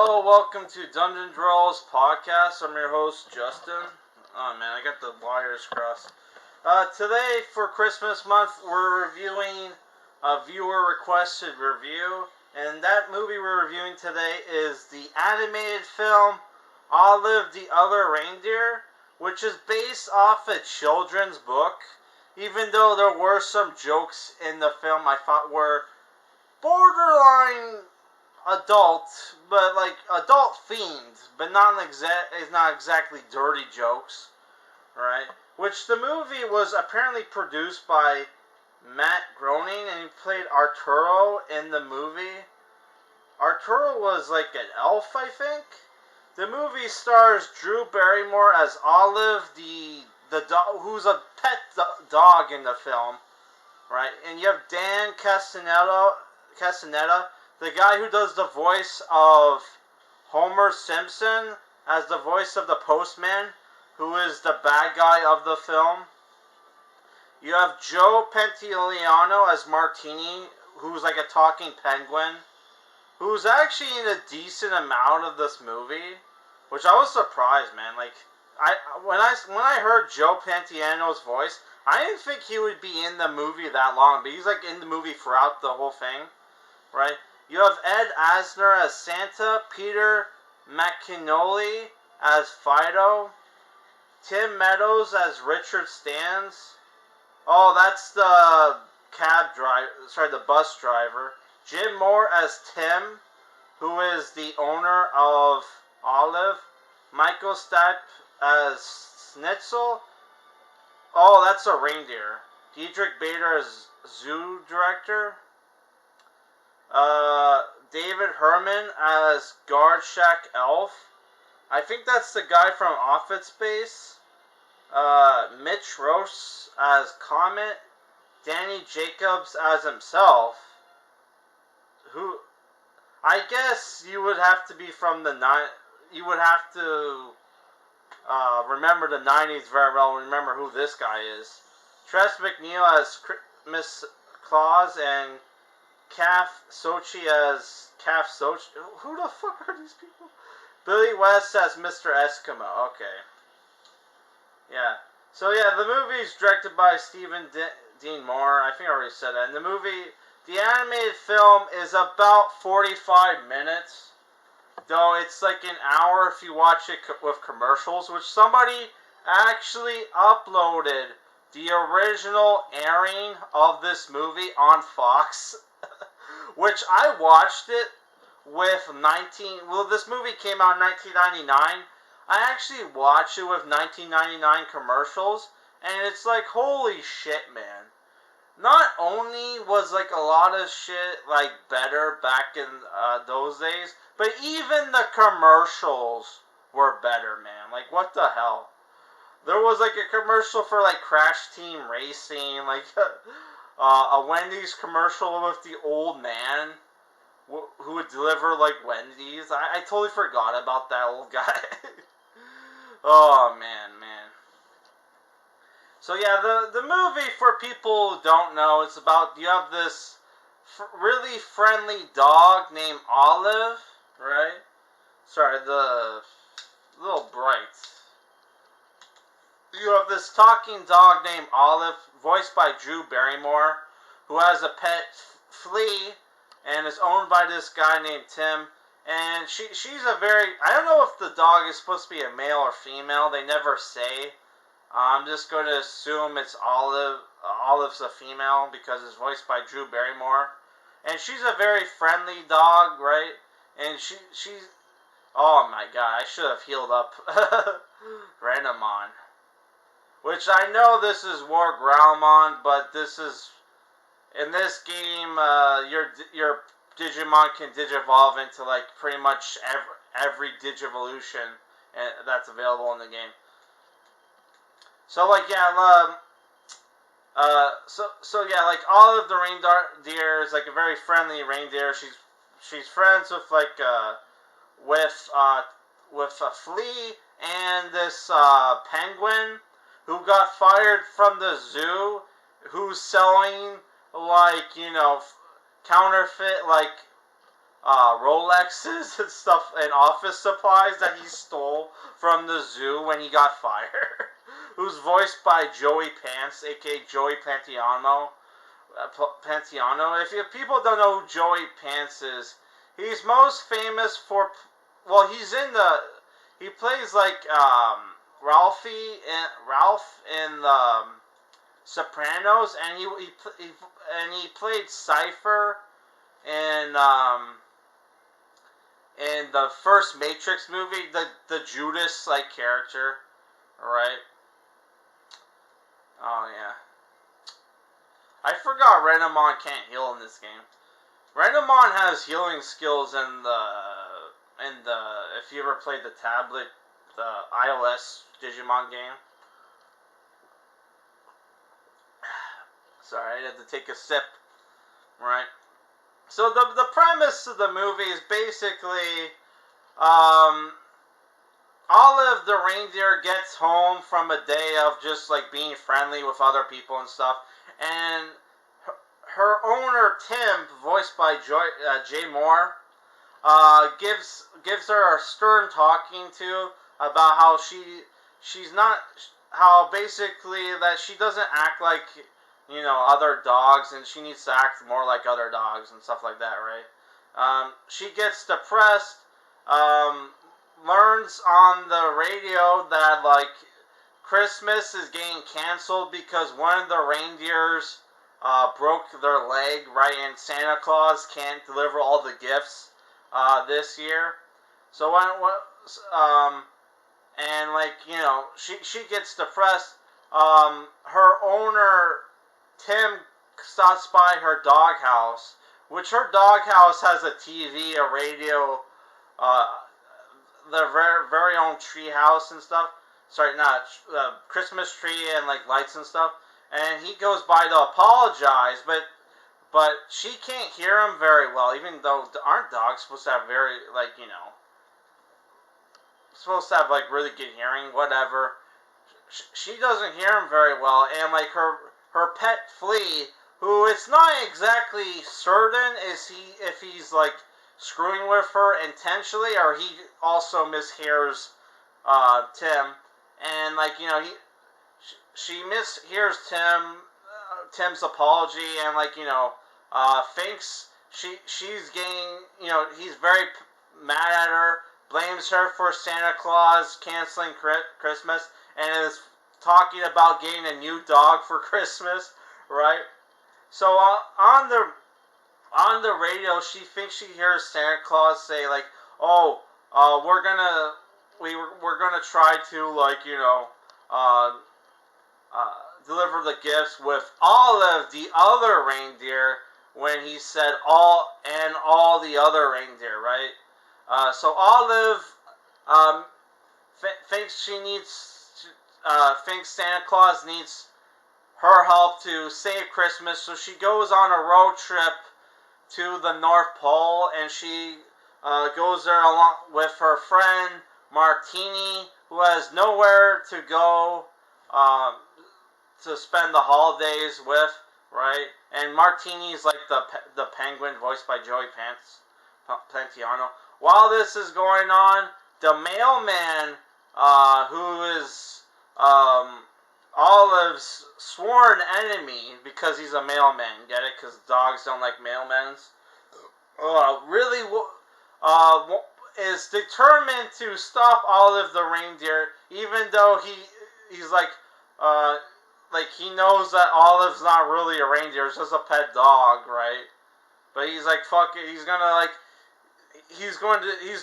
Hello, welcome to Dungeon Drawls Podcast. I'm your host, Justin. Oh man, I got the wires crossed. Today, for Christmas month, we're reviewing a viewer-requested review. And that movie we're reviewing today is the animated film Olive the Other Reindeer, which is based off a children's book. Even though there were some jokes in the film I thought were borderline adult, but like adult themed, but not exactly dirty jokes, right? Which the movie was apparently produced by Matt Groening, and he played Arturo in the movie. Arturo was like an elf, I think. The movie stars Drew Barrymore as Olive, the dog, who's a pet dog in the film, right? And you have Dan Castellaneta, the guy who does the voice of Homer Simpson, as the voice of the Postman, who is the bad guy of the film. You have Joe Pentioliano as Martini, who's like a talking penguin, who's actually in a decent amount of this movie, which I was surprised, man. Like, when I heard Joe Pantoliano's voice, I didn't think he would be in the movie that long, but he's like in the movie throughout the whole thing, right? You have Ed Asner as Santa, Peter MacNicol as Fido, Tim Meadows as Richard Stans. Oh, that's the the bus driver. Jim Mohr as Tim, who is the owner of Olive. Michael Stipe as Schnitzel. Oh, that's a reindeer. Diedrich Bader as zoo director. David Herman as Guard Shack Elf. I think that's the guy from Office Space. Mitch Roche as Comet. Danny Jacobs as himself. Who, I guess you would have to be from the you would have to remember the 90s very well and remember who this guy is. Tress McNeil as Miss Claus and Calf Sochi as Calf Sochi. Who the fuck are these people? Billy West as Mr. Eskimo. Okay. Yeah. So yeah, the movie is directed by Stephen Dean Moore. I think I already said that. And the animated film is about 45 minutes. Though it's like an hour if you watch it with commercials, which somebody actually uploaded the original airing of this movie on Fox. Which I watched it with this movie came out in 1999. I actually watched it with 1999 commercials, and it's like, holy shit, man. Not only was like a lot of shit like better back in those days, but even the commercials were better, man. Like, what the hell? There was like a commercial for like Crash Team Racing, like a Wendy's commercial with the old man who would deliver like Wendy's. I totally forgot about that old guy. Oh man. So yeah, the movie, for people who don't know, it's about, you have this really friendly dog named Olive, right? Sorry, the little bright. You have this talking dog named Olive, voiced by Drew Barrymore, who has a pet flea, and is owned by this guy named Tim. And she's a very, I don't know if the dog is supposed to be a male or female. They never say. I'm just going to assume it's Olive. Olive's a female because it's voiced by Drew Barrymore. And she's a very friendly dog, right? And she's, oh my god, I should have healed up Renamon. Which I know this is War Growlmon, but this is, in this game, your Digimon can digivolve into like pretty much every Digivolution that's available in the game. So like yeah, so yeah, like Olive the reindeer is like a very friendly reindeer. She's friends with like with a flea and this penguin who got fired from the zoo, who's selling like, you know, counterfeit like Rolexes and stuff and office supplies that he stole from the zoo when he got fired. Who's voiced by Joey Pants, aka Joey Pantoliano. Pentioliano. If people don't know who Joey Pants is, he's most famous for. Well, he plays like Ralph in the Sopranos, and he played Cypher in the first Matrix movie, the Judas like character, right? Oh yeah, I forgot Renamon can't heal in this game. Renamon has healing skills in the if you ever played the tablet, the iOS Digimon game. Sorry, I had to take a sip. Right. So the premise of the movie is basically, Olive the reindeer gets home from a day of just like being friendly with other people and stuff, and her owner Tim, voiced by Jay Mohr, gives her a stern talking to about how she's not, how basically that she doesn't act like, you know, other dogs, and she needs to act more like other dogs and stuff like that, right? She gets depressed, learns on the radio that, like, Christmas is getting canceled because one of the reindeers broke their leg, right, and Santa Claus can't deliver all the gifts this year. So, and, like, you know, she gets depressed. Her owner, Tim, stops by her doghouse, which her doghouse has a TV, a radio, their very own tree house and stuff. Sorry, not Christmas tree and like lights and stuff. And he goes by to apologize, but she can't hear him very well. Even though aren't dogs supposed to have very, like, you know, supposed to have like really good hearing, whatever. She doesn't hear him very well, and like her pet Flea, who it's not exactly certain if he's like screwing with her intentionally, or he also mishears Tim, and like, you know, she mishears Tim's apology, and like, you know, thinks she's getting, you know, he's very mad at her, blames her for Santa Claus canceling Christmas, and is talking about getting a new dog for Christmas, right? So on the radio, she thinks she hears Santa Claus say like, "Oh, we're gonna try to, like, you know, deliver the gifts with Olive, the other reindeer," when he said all the other reindeer, right? So Olive thinks thinks Santa Claus needs her help to save Christmas, so she goes on a road trip to the North Pole, and she goes there along with her friend Martini, who has nowhere to go to spend the holidays with, right? And Martini's like the penguin, voiced by Joey Pantoliano. While this is going on, the mailman, who is Olive's sworn enemy because he's a mailman, get it? Because dogs don't like mailmen. Really is determined to stop Olive the reindeer, even though he's like he knows that Olive's not really a reindeer; it's just a pet dog, right? But he's like, fuck it, he's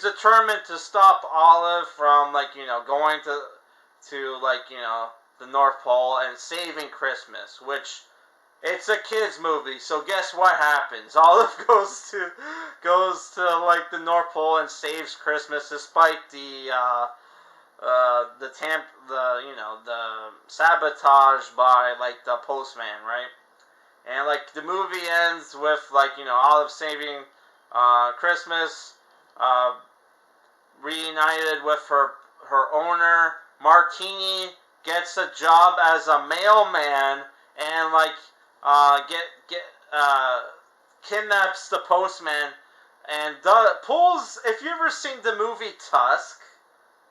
determined to stop Olive from, like, you know, going to like, you know, the North Pole and saving Christmas, which it's a kids movie. So guess what happens? Olive goes to like the North Pole and saves Christmas despite the sabotage by like the Postman, right? And like the movie ends with, like, you know, Olive saving Christmas, reunited with her owner. Martini gets a job as a mailman, and like kidnaps the postman, and pulls. If you ever seen the movie Tusk,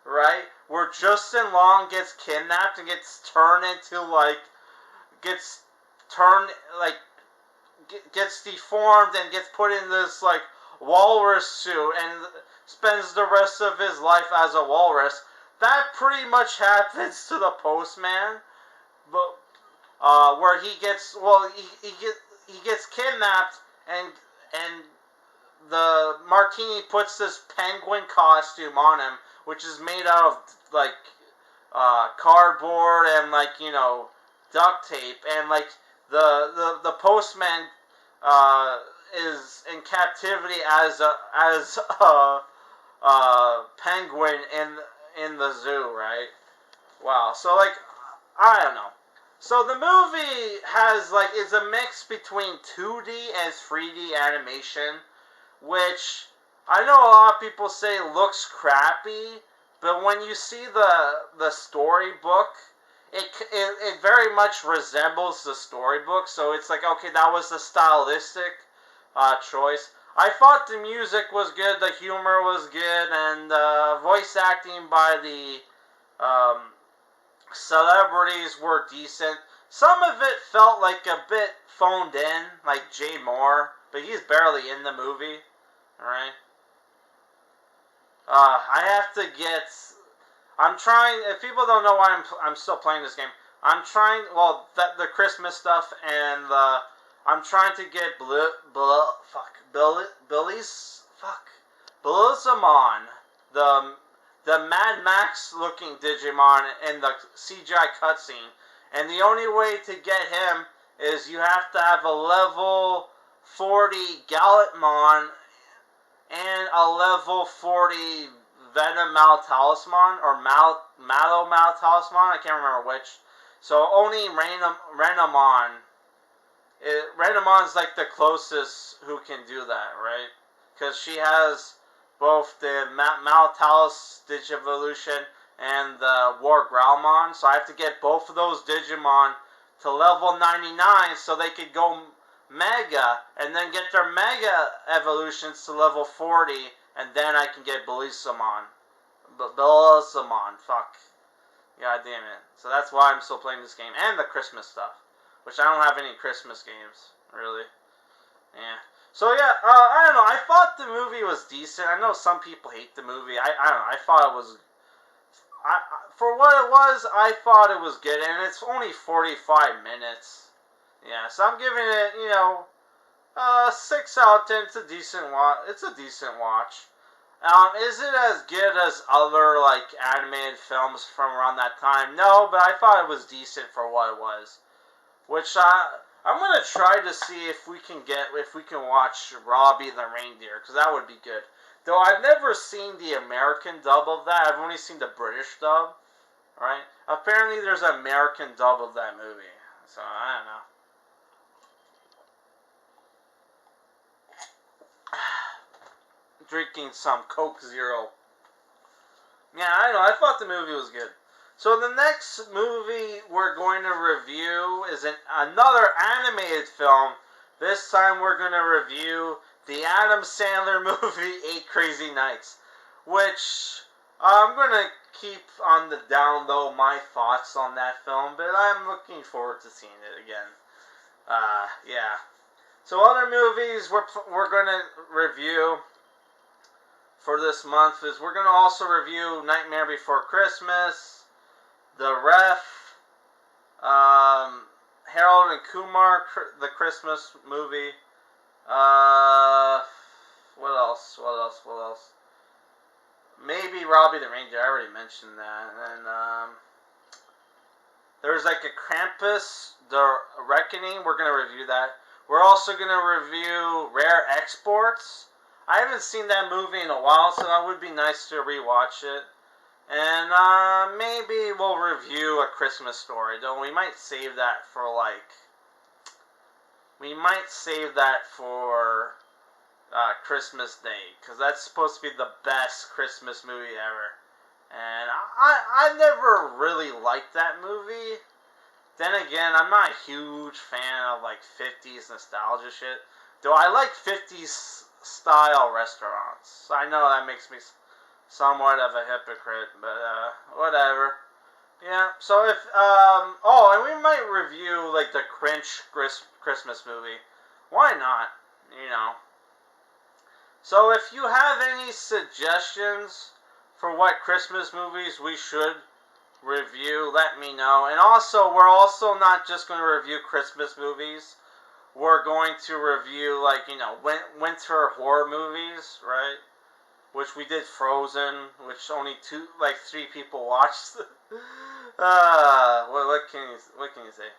right, where Justin Long gets kidnapped and gets turned into gets turned like gets deformed and gets put in this walrus suit and spends the rest of his life as a walrus. That pretty much happens to the Postman, but where he gets he gets kidnapped and the Martini puts this penguin costume on him, which is made out of cardboard and duct tape, and the Postman is in captivity as a penguin in the zoo, right? Wow. So I don't know. So the movie is a mix between 2D and 3D animation, which I know a lot of people say looks crappy, but when you see the storybook, it very much resembles the storybook. So it's okay, that was the stylistic choice. I thought the music was good, the humor was good, and voice acting by the celebrities were decent. Some of it felt like a bit phoned in, like Jay Mohr, but he's barely in the movie. Alright? I have to get... I'm trying... If people don't know why I'm still playing this game, I'm trying... Well, the Christmas stuff, and I'm trying to get Bellissomon, the Mad Max looking Digimon in the CGI cutscene. And the only way to get him is you have to have a level 40 Galletmon and a level 40 Venom Talisman, or Mallow Talisman, I can't remember which. So only Renamon. Renamon's the closest who can do that, right? Because she has both the Maltalis Digivolution and the War Growlmon, so I have to get both of those Digimon to level 99 so they could go Mega, and then get their Mega evolutions to level 40, and then I can get Bellissomon. Fuck. God damn it. So that's why I'm still playing this game, and the Christmas stuff, which I don't have any Christmas games, really. Yeah. So yeah, I don't know, I thought the movie was decent. I know some people hate the movie. I don't know, I thought it was... for what it was, I thought it was good, and it's only 45 minutes. Yeah, so I'm giving it, 6 out of 10. It's a decent watch. Is it as good as other, animated films from around that time? No, but I thought it was decent for what it was. Which, I'm gonna try to see if we can watch Robbie the Reindeer, because that would be good. Though I've never seen the American dub of that. I've only seen the British dub, right? Apparently there's an American dub of that movie. So, I don't know. Drinking some Coke Zero. Yeah, I know. I thought the movie was good. So the next movie we're going to review is another animated film. This time we're going to review the Adam Sandler movie 8 Crazy Nights, which I'm going to keep on the down low my thoughts on that film, but I'm looking forward to seeing it again. Yeah. So other movies we're going to review for this month is we're going to also review Nightmare Before Christmas, The Ref, Harold and Kumar, the Christmas movie. What else? Maybe Robbie the Reindeer. I already mentioned that. And there's a Krampus, The Reckoning. We're going to review that. We're also going to review Rare Exports. I haven't seen that movie in a while, so that would be nice to rewatch it. And maybe we'll review A Christmas Story, though we might save that for Christmas Day, because that's supposed to be the best Christmas movie ever. And I never really liked that movie. Then again, I'm not a huge fan of 50s nostalgia shit. Though I like 50s style restaurants. I know that makes me somewhat of a hypocrite, but whatever. Yeah. So if oh, and we might review like the cringe Christmas movie. Why not? You know. So if you have any suggestions for what Christmas movies we should review, let me know. And also, we're also not just going to review Christmas movies. We're going to review, like, you know, winter horror movies, right? Which we did Frozen, which only 3 people watched. What can you say?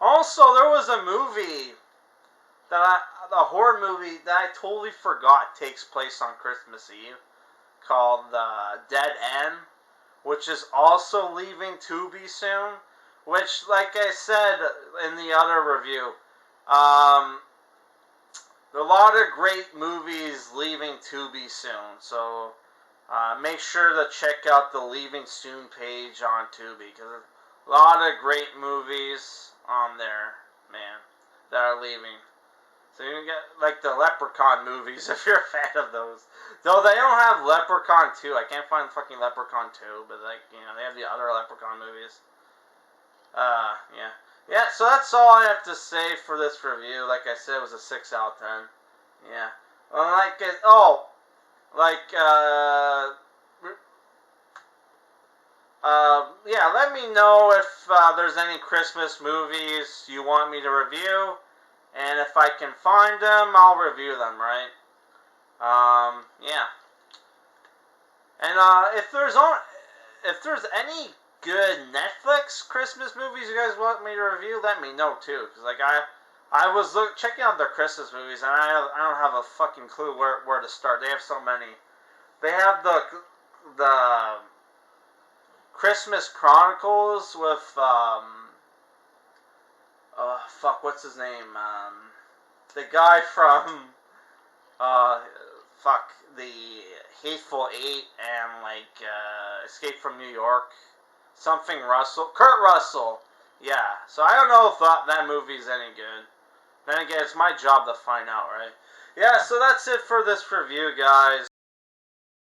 Also, there was a movie a horror movie that I totally forgot takes place on Christmas Eve, called Dead End, which is also leaving Tubi soon. Which, like I said in the other review, there are a lot of great movies leaving Tubi soon. So make sure to check out the Leaving Soon page on Tubi, because a lot of great movies on there, man, that are leaving. So you can get, like, the Leprechaun movies if you're a fan of those. Though they don't have Leprechaun 2. I can't find fucking Leprechaun 2. But, like, you know, they have the other Leprechaun movies. Yeah. Yeah, so that's all I have to say for this review. Like I said, it was a 6 out of 10. Yeah. Yeah, let me know if there's any Christmas movies you want me to review. And if I can find them, I'll review them, right? Yeah. And if there's any good Netflix Christmas movies you guys want me to review, let me know too. Cause like I was checking out their Christmas movies, and I don't have a fucking clue where to start. They have so many. They have the Christmas Chronicles with what's his name? The guy from the Hateful Eight and Escape from New York. Something Russell. Kurt Russell. Yeah. So I don't know if that movie's any good. Then again, it's my job to find out, right? Yeah, so that's it for this review, guys.